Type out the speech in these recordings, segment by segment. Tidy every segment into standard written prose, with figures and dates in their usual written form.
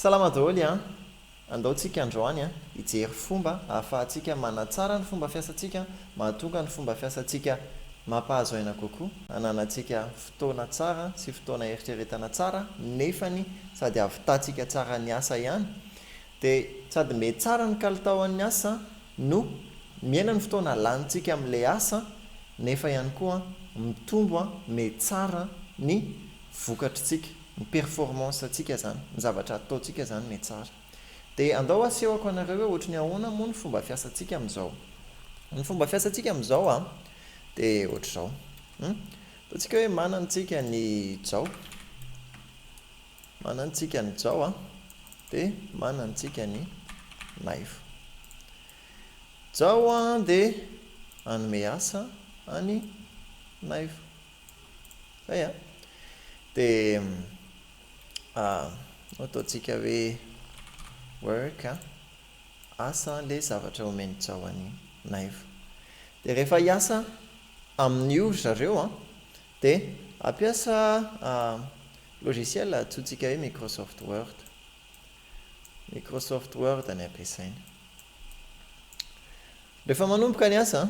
Salama daholo a andaontsika androany a hijery fomba ahafahantsika manatsara ny fomba fiasantsika mahatonga ny fomba fiasantsika mampahazo aina kokoa ananantsika fotoana tsara sy fotoana eritreretana tsara nefany sady ahavitantsika tsara ny asa ihany dia sady mety tsara ny kalitaon'ny asa no miaina ny fotoana lanitsika amin'ilay asa nefa ihany koa mitombo mety tsara ny vokatritsika ny performance atsika zany ny zavatra ataontsika zany mety tsara dia andao asehoko anareo hoe ohatry ny ahoana moa ny fomba fiasantsika amin'izao ny fomba fiasantsika amin'izao a dia ohatry izao ataontsika hoe manantsika ny jao manantsika ny jao a dia manantsika ny knife jao a dia anome asa any knife zay a dia ataontsika hoe work a asa le zavatra omeny jao any knife dia rehefa hiasa amin'io zareo a dia ampiasa logiciel atsotsika hoe Microsoft Word ny ampiasaina rehefa manomboka ny asa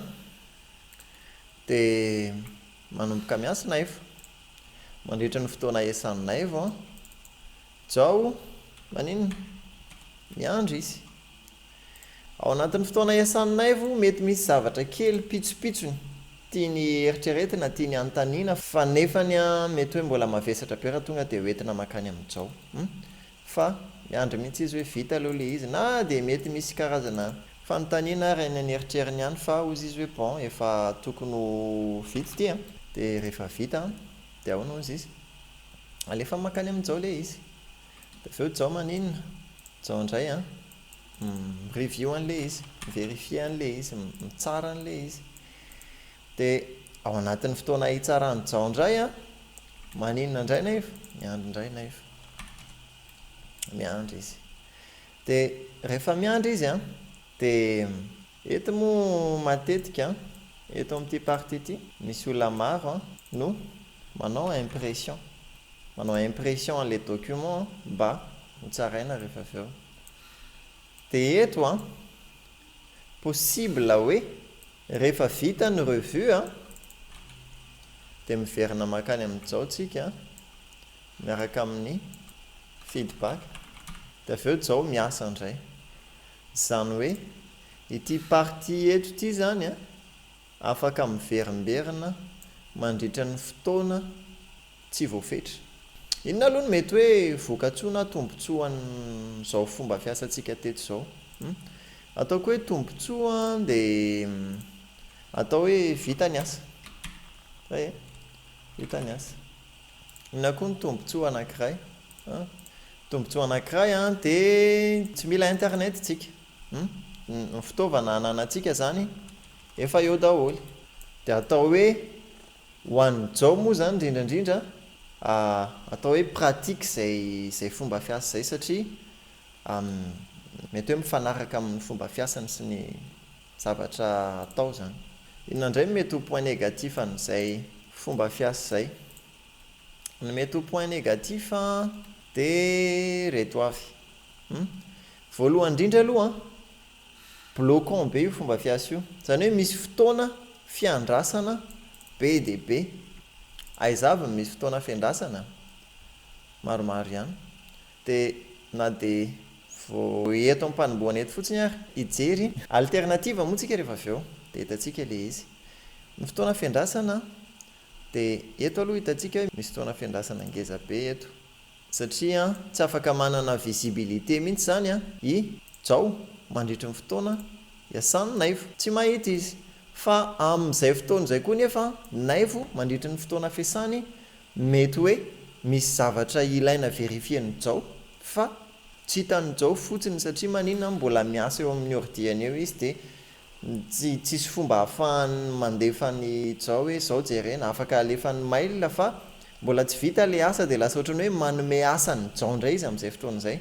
dia manomboka miasa knife mandritra ny fotoana iasan'ny knife a jao maninona miandry izy ao anatin'ny fotoana iasan'ny knife mety misy zavatra kely pitsopitsony tiany eritreretina tiany anontaniana fa nefany a mety hoe mbola mavesatra be raha tonga dia hoentina makany amin'ny jao fa miandry mihitsy izy hoe vita aloha le izy na dia mety misy karazana fanontaniana ary any aneritreriny ihany fa ozy izy hoe bon efa tokony ho vita ity a dia rehefa vita dia ahoana ozy izy alefa makany amin'ny jao le izy dia aveo jao maninona jao indray a review an'le izy verifie an'le izy mitsara an'le izy dia ao anatin'ny fotoana hitsarany jao indray a maninona indray nefa miandry indray nefa miandry izy dia rehefa miandry izy a dia eto moa matetika eto amin'ity partie ity misy olona maro a no manao impression an'le document mba ho tsaraina rehefa aveo dia eto a possible hoe rehefa vita ny revue a dia miverina makany amin'ny jao tsika miaraka amin'ny feedback dia aveo jao miasa indray zany hoe ity partie eto ity zany a afaka miverimberina mandritra ny fotoana tsy voafetra inona aloha no mety hoe vokatsoa na tombotsoa an'izao fomba fiasantsika teto izao ataoko hoe tombotsoa dia atao hoe vita ny asa zay vita ny asa inona koa ny tombotsoa anankiray tombotsoa anankiray a dia tsy mila internet tsika ny fitaovana ananantsika zany efa eo daholo dia atao hoe ho an'ny jao moa zany indrindrandrindra atao hoe pratique zay fomba fiasa zay satria mety hoe mifanaraka amin'ny fomba fiasany sy ny zavatra atao zany inona indray mety ho point négatif an'izay fomba fiasa zay ny mety ho point négatif dia reto avy voalohany indrindra aloha bloquant be io fomba fiasa io zany hoe misy fotoana fiandrasana be dia be aizavy misy fotoana fiandrasana maromaro ihany dia na dia vao eto ampanomboana eto fotsiny ary hijery alternative moa tsika rehefa aveo dia hitantsika le izy ny fotoana fiandrasana dia eto aloha hitantsika hoe misy fotoana fiandrasana ngeza be eto satria tsy afaka manana visibilité mihitsy zany a i jao mandritry ny fotoana iasan'ny knife tsy mahita izy fa amin'izay fotoana izay koa nefa knife mandritry ny fotoana fiasany mety hoe misy zavatra ilaina verifien'ny jao fa tsy hitan'ny jao fotsiny satria maninona mbola miasa eo amin'ny ordiany eo izy dia tsisy fomba ahafahany mandefa ny jao hoe zao jerena afaka alefan'ny mail fa mbola tsy vita le asa dia lasa ohatrany hoe manome asa ny jao indray izy amin'izay fotoana izay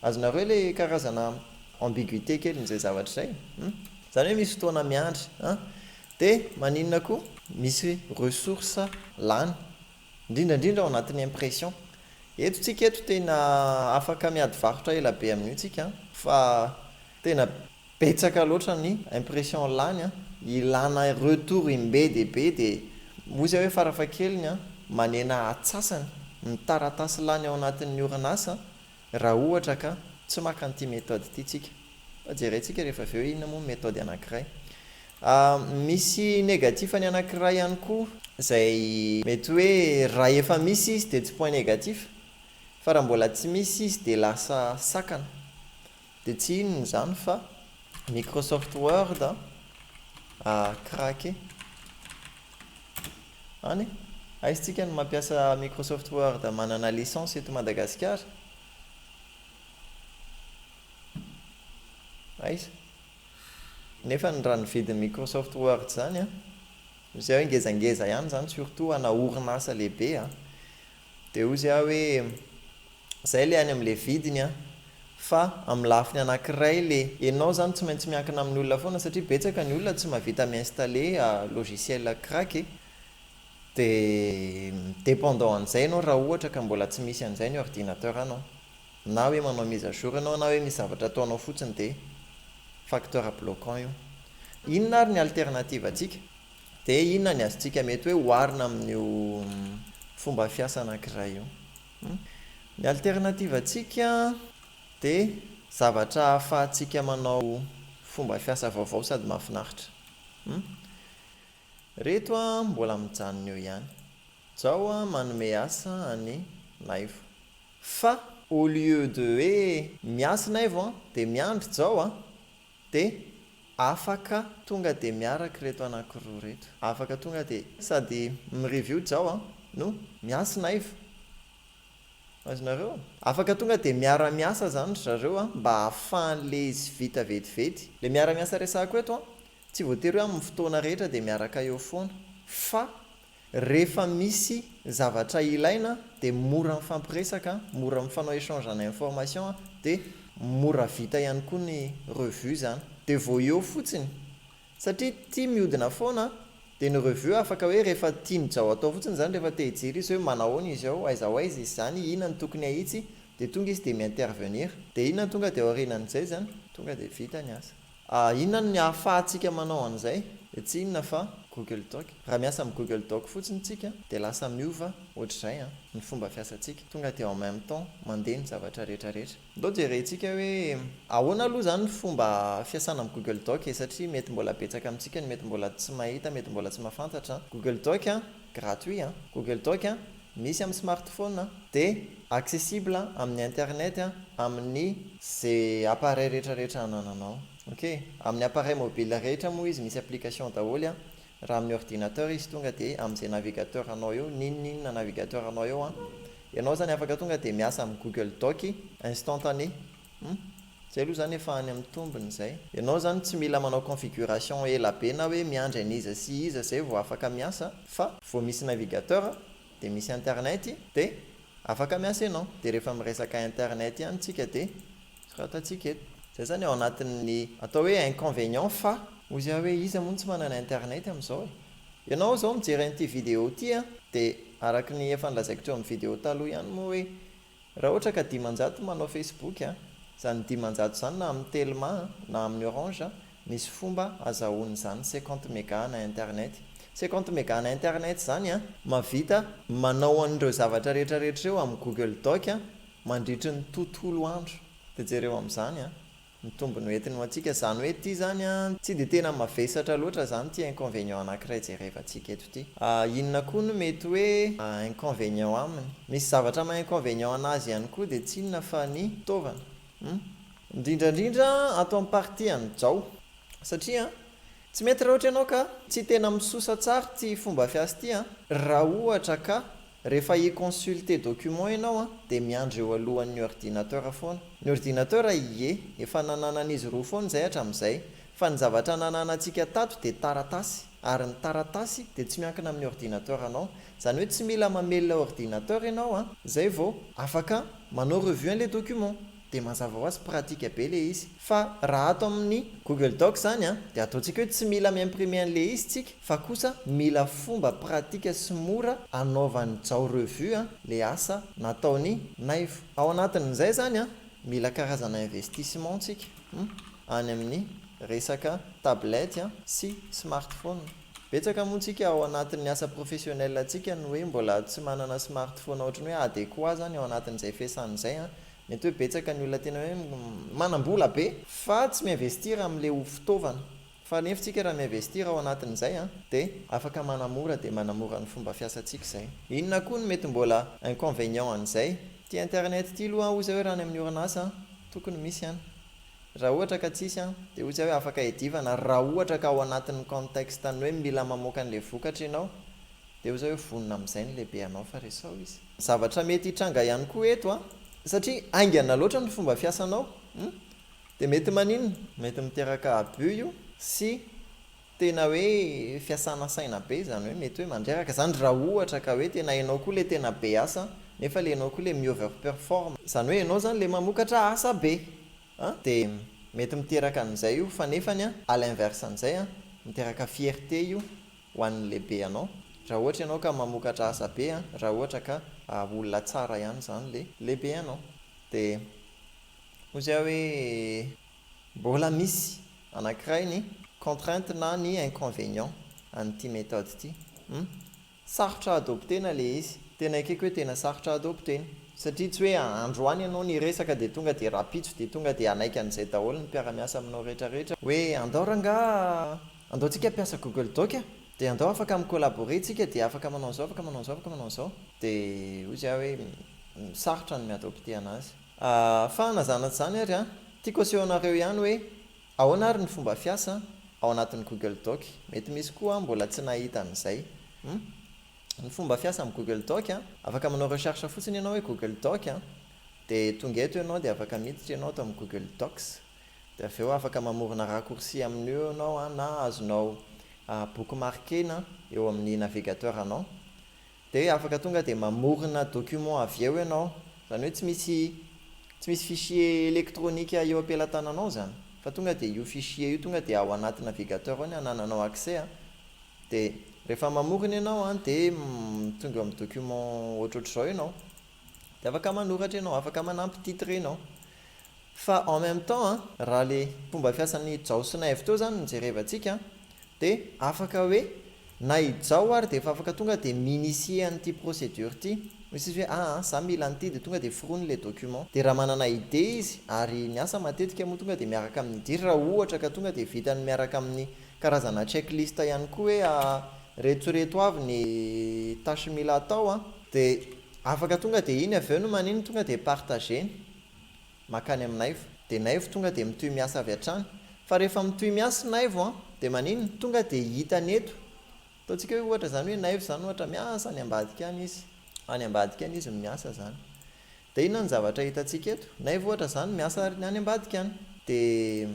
azonareo le karazana ambiguïté kely n'izay zavatra izay zany hoe misy fotoana miandry dia maninona koa misy ressource lany indrindrandrindra ao anatin'ny impression Etotsika eto tena afaka miady varotra ela be amin'io tsika fa tena betsaka loatra ny impression lany ilana retour imbe dia be dia ozy hoe farafahakeliny manena atsasany ny taratasy lany ao anatin'ny orinasa raha ohatra ka tsy maka an'ity méthode ity tsika fa jerentsika rehefa avy eo inona moa méthode anankiray. Misy négatifany anankiray ihany koa izay mety hoe raha efa misy izy dia tsy point négatif fa raha mbola tsy misy izy dia lasa sakana dia tsy inona izany fa Microsoft Word craqué any aisytsika no mampiasa Microsoft Word manana licence eto Madagasikara aiza nefa ny raha ny vidin'ny Microsoft Word zany ozy hoe ngezangeza ihany zany surtout ana orinasa lehibe dia ozy hoe zay le any amin'ilay vidiny fa amin'ny lafiny anankiray le ianao zany tsy maintsy miankina amin'ny olona foana satria betsaka ny olona tsy mahavita mi-installer logiciel craqué dia dépendant an'izay ianao raha ohatra ka mbola tsy misy an'izay ny ordinateur anao na hoe manao mise à jour ianao na hoe misy zavatra ataonao fotsiny dia facteur bloquant io. Inona ary ny alternative antsika dia inona ny azontsika mety hoe oharina amin'io fomba fiasa anankiray io. Ny alternative antsika dia zavatra ahafahantsika manao fomba fiasa vaovao sady mahafinaritra. Reto mbola mijanona eo ihany zao manome asa any Naivo fa au lieu de hoe miasa Naivo dia miandry zao dia afaka tonga dia miaraka reto anankiroa reto afaka tonga dia sady mireview zao no miasa Naivo azonareo afaka tonga dia miara-miasa zany zareo mba hahafahan'le izy vita vetivety le miara-miasa resako eto tsy voatery hoe amin'ny fotoana rehetra dia miaraka eo foana fa rehefa misy zavatra ilaina dia mora mifampiresaka mora mifanao échange na information dia mora vita ihany koa ny revue zany dia vao eo fotsiny satria tia mihodina foana dia ny revue afaka hoe rehefa tiany zao atao fotsiny zany rehefa te hijery izy hoe manahoana izy ao aiza ho aiza izy zany inona ny tokony ahitsy dia tonga izy dia mi-intervenir dia inona ny tonga dia aorinan'izay zany tonga dia vita ny asa. Inona ny ahafahantsika manao an'izay dia tsy inona fa Google Doc. Raha miasa amin'ny Google Doc fotsiny tsika dia lasa miova ohatr'izay ny fomba fiasantsika tonga dia en même temps mandeha ny zavatra rehetrarehetra. Ndao jerentsika hoe ahoana aloha zany ny fomba fiasana amin'ny Google Doc satria mety mbola betsaka amintsika ny mety mbola tsy mahita mety mbola tsy mahafantatra. Google Doc gratuit Google Doc misy amin'ny smartphone dia accessible amin'ny internet amin'ny zay appareil rehetrarehetra anananao. Ok, amin'ny appareil mobile rehetra moa izy misy application daholo raha amin'ny ordinateur izy tonga dia amin'izay navigateur anao eo ninona navigateur anao eo ianao zany afaka tonga dia miasa amin'ny Google Doc instantané zay aloha zany efa any amin'ny tombony zay ianao zany tsy mila manao configuration ela be na hoe miandry aniza sy iza zay vao afaka miasa fa vao misy navigateur dia misy internet dia afaka miasa ianao dia rehefa miresaka internet ihany tsika dia soratantsika eto zay zany ao anatin'ny atao hoe inconvénient fa ozy hoe iza moa tsy manana internet amin'izao ianao zao mijery an'ity vidéo ity dia araka ny efa nilazaiko teo amin'ny vidéo taloha ihany moa hoe raha ohatra ka 10 manao Facebook zany 10 zany na amin'ny Telma na amin'ny Orange misy fomba azahoany zany 50 méga na internet 50 méga na internet zany mavita manao an'ireo zavatra rehetrarehetra eo amin'ny Google Doc mandritry ny tontolo andro dia jereo amin'izany ny tombony entiny ho antsika zany hoe ity zany tsy dia tena mavesatra loatra zany ty inconvénient anankiray jerevantsika eto ity. Inona koa no mety hoe inconvénient aminy misy zavatra ma-inconvénient anazy ihany koa dia tsy inona fa ny fitaovana indrindrandrindra atao amin'ny partie an'izao satria tsy mety raha ohatra ianao ka tsy tena misosa tsara ty fomba fiasa ity raha ohatra ka rehefa i-consulter document ianao dia miandry eo alohan'ny ordinateur foana ny ordinateur efa nananan'izy roa foana zay hatramin'izay fa ny zavatra nananantsika tato dia taratasy ary ny taratasy dia tsy miankina amin'ny ordinateur anao zany hoe tsy mila mamelona ordinateur ianao zay vao afaka manao revue an'ilay document dia mazava ho azy pratika be ilay izy. Fa raha ato amin'ny Google Docs zany a, dia ataontsika hoe tsy mila miimprimer an'ilay izy tsika, fa kosa mila fomba pratika sy mora anaovany jao revue a le asa nataony naivo. Ao anatin'izay zany a, mila karazana investissement tsika any amin'ny resaka tablety a sy smartphone. Betsaka moa tsika ao anatin'ny asa professionnel atsika no hoe mbola tsy manana smartphone ohatrany hoe adéquat zany ao anatin'izay fiasan'izay a. Mety hoe betsaka ny olona tena hoe manam-bola be fa tsy miinvestira amin'ilay ho fitaovana. Fa nefa tsika raha miinvestira ao anatin'izay a, dia afaka manamora dia manamora ny fomba fiasantsika izay. Inona koa no mety mbola inconvénient an'izay? Ty internet ty aloha hoy izay hoe raha ny amin'ny orinasa tokony misy ihany. Raha ohatra ka tsisy a, dia hoy izay hoe afaka edivana raha ohatra ka ao anatin'ny contexte ny hoe mila mamoaka an'ilay vokatra ianao, dia hoy izay hoe vonona amin'izay ny lehibe anao fa resao izy. Zavatra mety hitranga ihany koa eto a, satria aingana loatra ny fomba fiasanao, dia mety maninona? Mety miteraka abus io sy tena hoe fiasana saina be, izany hoe mety hoe mandreraka izany raha ohatra ka hoe tena hainao koa ilay tena be asa nefa ilay hainao koa ilay mi-overperform, izany hoe ianao izany ilay mamokatra asa be, dia mety miteraka an'izay io. Fa nefany a à l'inverse an'izay a, miteraka fierté io ho an'ny lehibe anao raha ohatra ianao ka mamokatra asa be a, raha ohatra ka olona tsara ihany izany le lehibe anao. Dia hoy izay hoe mbola misy anankiray ny contrainte na ny inconvénient an'ity méthode ity. Sarotra adoptena le izy, tena ekeko hoe tena sarotra adoptena, satria tsy hoe androany ianao ny resaka dia tonga dia rapitso dia tonga dia anaiky an'izay daholo ny mpiara-miasa aminao rehetrarehetra hoe andao rangaha, andao tsika mpiasa Google Doc a, dia andao afaka micolaborer tsika dia afaka manao an'izao, afaka manao an'izao, afaka manao an'izao, dia hoy izay hoe sarotra ny miadopte anazy. Fa nazanatra izany ary a, tiako aseho anareo ihany hoe ahoana ary ny fomba fiasa ao anatin'ny Google Doc. Mety misy koa mbola tsy nahita an'izay. Ny fomba fiasa amin'ny Google Doc a, afaka manao recherche fotsiny ianao hoe Google Doc a, dia tonga eto ianao dia afaka miditra ianao ato amin'ny Google Docs, dia avy eo afaka mamorona raccourci amin'io ianao a, na azonao bookmarker na eo amin'ny navigateur anao, dia afaka tonga dia mamorona document avy eo ianao, izany hoe tsy misy fichier électronique eo am-pelatananao zany, fa tonga dia io fichier io tonga dia ao anaty navigateur ao ny anananao accès a, dia rehefa mamorona ianao a, dia tonga amin'ny document ohatrohatr'izao ianao, dia afaka manoratra ianao, afaka manampy titre ianao. Fa en même temps a, raha le fomba fiasan'ny jao sy naivo teo zany no jerevantsika, dia afaka hoe na hijao ary dia efa afaka tonga dia m'initier an'ity procédure ity, misy izy hoe za mila an'ity, dia tonga dia forony le document, dia raha manana idée izy ary ny asa matetika moa tonga dia miaraka amin'ny diry, raha ohatra ka tonga dia vitany miaraka amin'ny karazana checklist ihany koa hoe retsoreto avy ny tâche mila atao a, dia afaka tonga dia iny avy eo no maniny tonga dia partageny makany amin'ny naivo, dia naivo tonga dia mitohy miasa avy hatrany. Fa rehefa mitohy miasa naivo a, dia maniny tonga dia hitany eto, ataontsika hoe ohatra izany hoe naivo izany ohatra miasa any ambadika any izy, any ambadika any izy miasa zany, dia inona ny zavatra hitantsika eto? Naivo ohatra izany miasa any ambadika any, dia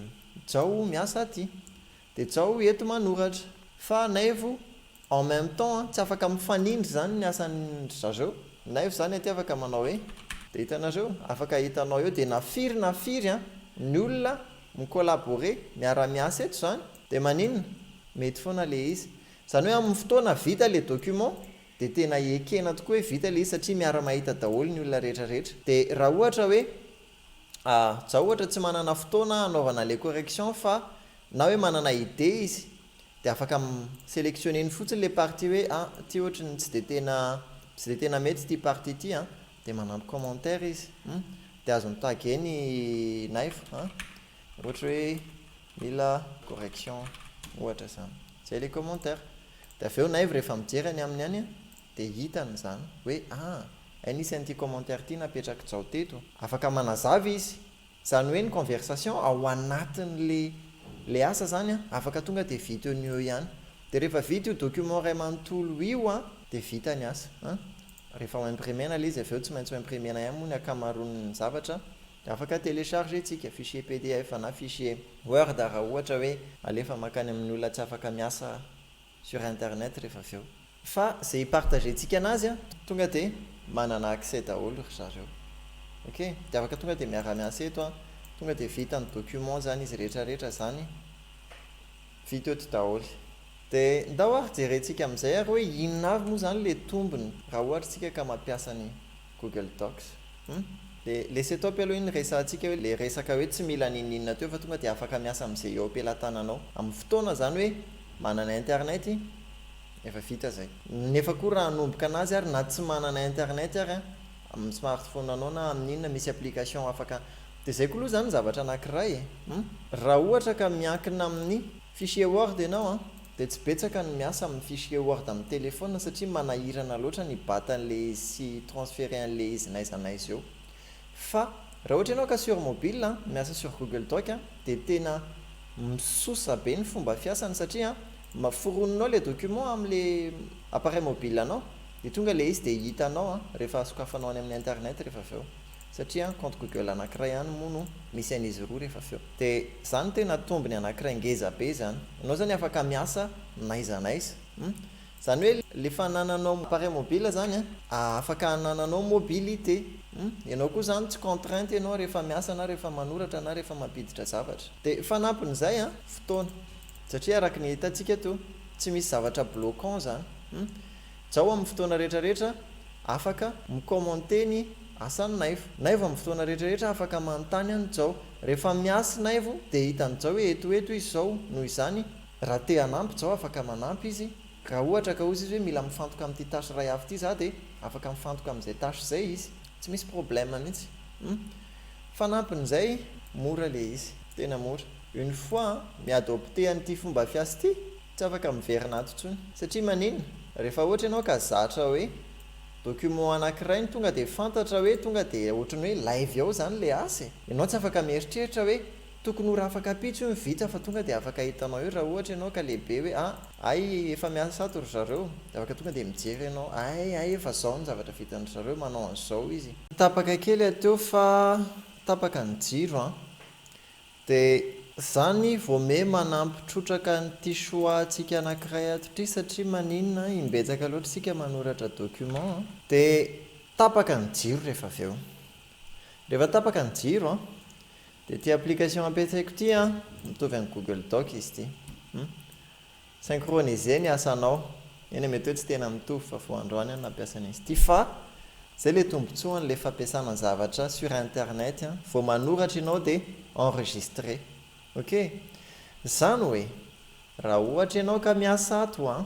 jao miasa aty, dia jao eto manoratra, fa naivo en même temps tsy afaka mifanindry zany ny asan'ny zareo. Naivo zany aty afaka manao hoe, dia hitanareo afaka hitanao eo dia nafiry ny olona micolaborer miara-miasa eto zany, dia maninona mety foana le izy, izany hoe amin'ny fotoana vita le document dia tena ekena tokoa hoe vita le izy satria miara-mahita daholo ny olona rehetrarehetra. Dia raha ohatra hoe zao ohatra tsy manana fotoana anaovana le correction fa na hoe manana idée izy, dia afaka sélectionneny fotsiny le partie hoe ty ohatrany tsy dia tena mety ty partie ity a, dia manano commentaire izy, dia azony tageny naivo ohatra hoe mila correction ohatra zany, zay le commentaire, dia avy eo naivo rehefa mijery any aminy any a, dia hitany zany hoe anisan'ity commentaire ity napetraka jao teto, afaka manazava izy, izany hoe ny conversation ao anatin'le asa zany a, afaka tonga dia vita eo ihany, dia rehefa vita io document ray manontolo io a, dia vita ny asa. Rehefa imprimena le izy avy eo tsy maintsy imprimena ihany moa ny akamaroan'ny zavatra, dia afaka télécharger tsika fichier PDF na fichier Word raha ohatra hoe alefa makany amin'ny olona tsy afaka miasa sur internet rehefa avy eo. Fa izay hipartagentsika anazy a, tonga dia manana accès daholo ry zareo. ok dia afaka tonga dia miara-miasa eto a tonga dia vita ny document zany izy rehetrarehetra zany vita eto daholo dia ndao ary jerentsika amin'izay ary hoe inona avy moa zany le tombony raha ohatra tsika ka mampiasa ny Google Docs dia laissez tomber aloha iny resantsika hoe le resaka hoe tsy mila ninninona teo fa tonga dia afaka miasa amin'izay eo ampelantananao amin'ny fotoana zany hoe manana internet efa vita zay nefa koa raha hanomboka anazy ary na tsy manana internet ary amin'ny smartphone anao na amin'inona misy application afaka dia zay koa aloha zany zavatra anankiray raha ohatra ka miankina amin'ny fichier Word ianao dia tsy betsaka ny miasa amin'ny fichier Word amin'ny téléphone satria manahirana loatra ny batan'le izy sy transférer an'le izy naiza naiza eo fa raha ohatra ianao ka sur mobile miasa sur Google Doc dia tena misosa be ny fomba fiasany satria maforoninao le document amin'le appareil mobile anao dia tonga le izy dia hitanao rehefa sokafanao any amin'ny internet rehefa avy eo satria compte Google anankiray ihany moa no misy an'izy roa rehefa avy eo dia zany tena tombony anankiray ngeza be zany ianao zany afaka miasa naiza naiza zany hoe le fanananao appareil mobile zany afaka hanananao mobilité ianao koa zany tsy contrainte ianao rehefa miasa na rehefa manoratra na rehefa mampiditra zavatra dia fanampin'izay fotoana satria araka ny hitantsika to tsy misy zavatra bloquant zany zao amin'ny fotoana rehetrarehetra afaka micommente ny asany naivo amin'ny fotoana rehetrarehetra afaka manontany any zao rehefa miasa naivo dia hitany zao hoe eto izy zao noho izany raha te hanampy zao afaka manampy izy raha ohatra ka ozy izy hoe mila mifantoka amin'ity tasy ray avy ity za dia afaka mifantoka amin'izay tasy zay izy tsy misy problème mihitsy fanampin'izay mora le izy tena mora une fois miadopte an'ity fomba fiasa ity tsy afaka miverina ato ntsony satria maninona rehefa ohatra ianao ka zatra hoe document anankiray ny tonga dia fantatra hoe tonga dia ohatrany hoe live ao zany le asa ianao tsy afaka mieritreritra hoe tokony ora afaka apitso ny vita fa tonga dia afaka hitanao eo raha ohatra ianao ka lehibe hoe ay efa miasa ato ry zareo dia afaka tonga dia mijery ianao ay efa zao ny zavatra vitan'ny zareo manao an'izao izy tapaka kely ateo fa tapaka ny jiro dia zany vome manampitrotraka nyty soatsika anankiray atotry satria maninona imbetsaka loatra sika manoratra document dia tapaka ny jiro rehefa avy eo rehefa tapaka ny jiro dia ty application ampiasaiko ity mitovy amin'ny Google Doc izy ity synchroniser ny asanao eny mety hoe tsy tena mitovy fa vo androany any nampiasana izy ity fa zay le tombotsoany le fampiasana zavatra sur internet vo manoratra ianao dia enregistré ok zany hoe raha ohatra ianao ka miasa ato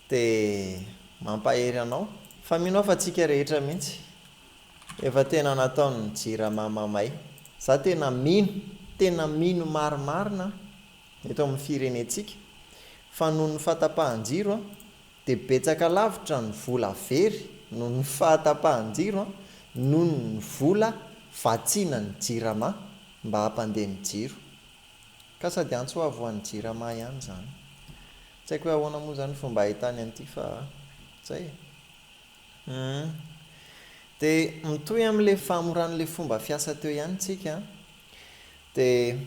dia mampahery anao fa mino fa tsika rehetra mihitsy efa tena nataony jirama mamay za tena mino marimarina eto amin'ny firenetsika fa noho ny fahatapahan-jiro dia betsaka lavitra ny vola very noho ny fahatapahan-jiro noho ny vola vatsiana ny jirama mba hampandeha ny jiro ka sady antso ho avoan'ny jirama ihany zany tsy haiko hoe ahoana moa zany fomba ahitany an'ity fa zay dia mitohy amin'ilay famoran'ilay fomba fiasa teo ihany tsika dia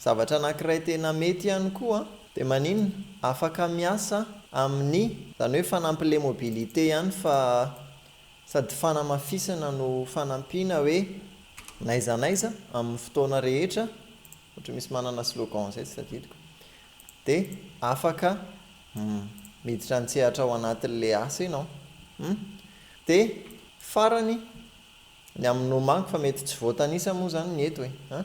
zavatra anankiray tena mety ihany koa dia maninona afaka miasa amin'ny zany hoe fanampin'ilay mobilité ihany fa sady fanamafisana no fanampiana hoe naiza naiza amin'ny fotoana rehetra ohatra misy manana slogan zay tsy tadidiko dia afaka miditra an-tsehatra ao anatin'ilay asa ianao dia farany ny amin'ny nomaniko fa mety tsy voatanisa moa zany ny eto hoe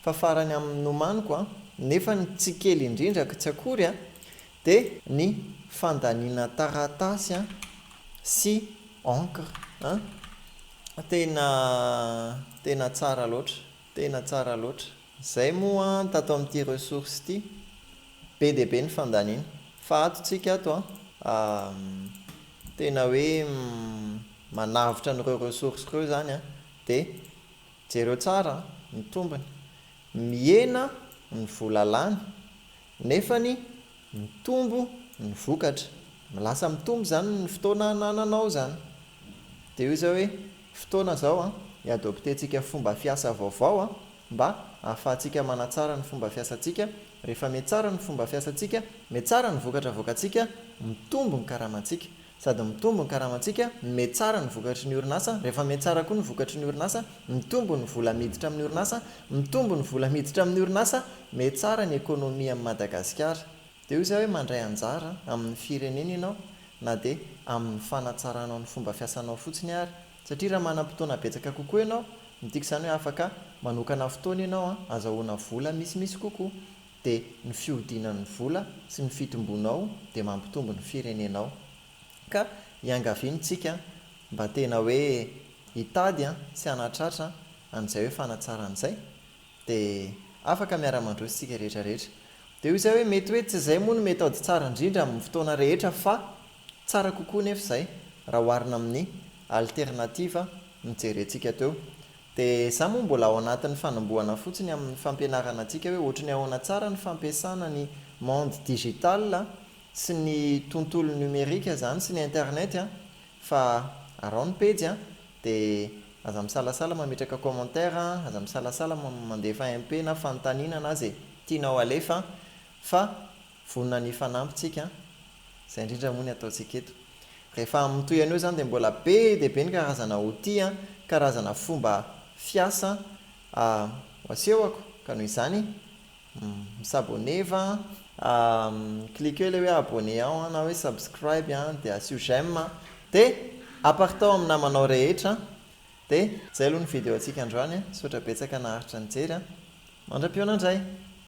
fa farany amin'ny nomaniko nefa ny tsy kely indrindraka tsy akory dia ny fandaniana taratasy sy encre tena tsara loatra zay moa tato amin'ity ressource ity be dia be ny fandaniana fa atotsika ato tena hoe manavitra n'ireo ressource ireo zany dia jereo tsara ny tombony mihena ny vola lany nefa ny mitombo ny vokatra lasa mitombo zany ny fotoana hanananao zany dia io zao hoe fotoana zao iadoptentsika fomba fiasa vaovao mba ahafahantsika manatsara ny fomba fiasantsika rehefa metsara ny fomba fiasantsika metsara ny vokatra vokatsika mitombo ny karamantsika sady mitombo ny karamantsika, mety tsara ny vokatry ny orinasa, rehefa mety tsara koa ny vokatry ny orinasa, mitombo ny vola miditra amin'ny orinasa, mitombo ny vola miditra amin'ny orinasa, mety tsara ny ekônômia amin'ny Madagasikara. Dia io izay hoe mandray anjara amin'ny firenena ianao na dia amin'ny fanatsaranao ny fomba fiasanao fotsiny ary, satria raha manam-potoana betsaka kokoa ianao, midika izany hoe afaka manokana fotoana ianao azahoana vola misimisy kokoa, dia ny fihodinan'ny vola sy ny fitombonao dia mampitombo ny firenenao. Ka iangaviantsika mba tena hoe hitady sy hanatratra an'izay hoe fanatsaran'izay, dia afaka miara-mandroso isika rehetrarehetra. Dia io izay hoe mety hoe tsy izay moa no metody tsara indrindra amin'ny fotoana rehetra, fa tsara kokoa nefa izay raha oharina amin'ny alternativa mijerentsika teo. Dia izaho moa mbola ao anatin'ny fanombohana fotsiny amin'ny fampianarana antsika hoe ohatry ny ahoana tsara ny fampiasana ny monde digital sy ny tontolo numerika izany sy ny internet, fa arao ny pejy dia aza misalasala mametraka commentaire, aza misalasala mandefa MP na fanontaniana na izay tianao alefa, fa vonona ny fanampintsika, izay indrindra moa ny ataontsika eto. Rehefa mitoy an'io izany dia mbola be dia be ny karazana outil, karazana fomba fiasa asehoko, ka noho izany misaboneva, cliquer ilay hoe abonné ao na hoe subscribe dia asio j'aime, dia apartao amin'ny namanao rehetra. Dia izay aloha ny vidéo antsika androany, saotra betsaka naharitra nijery, mandram-pionandray.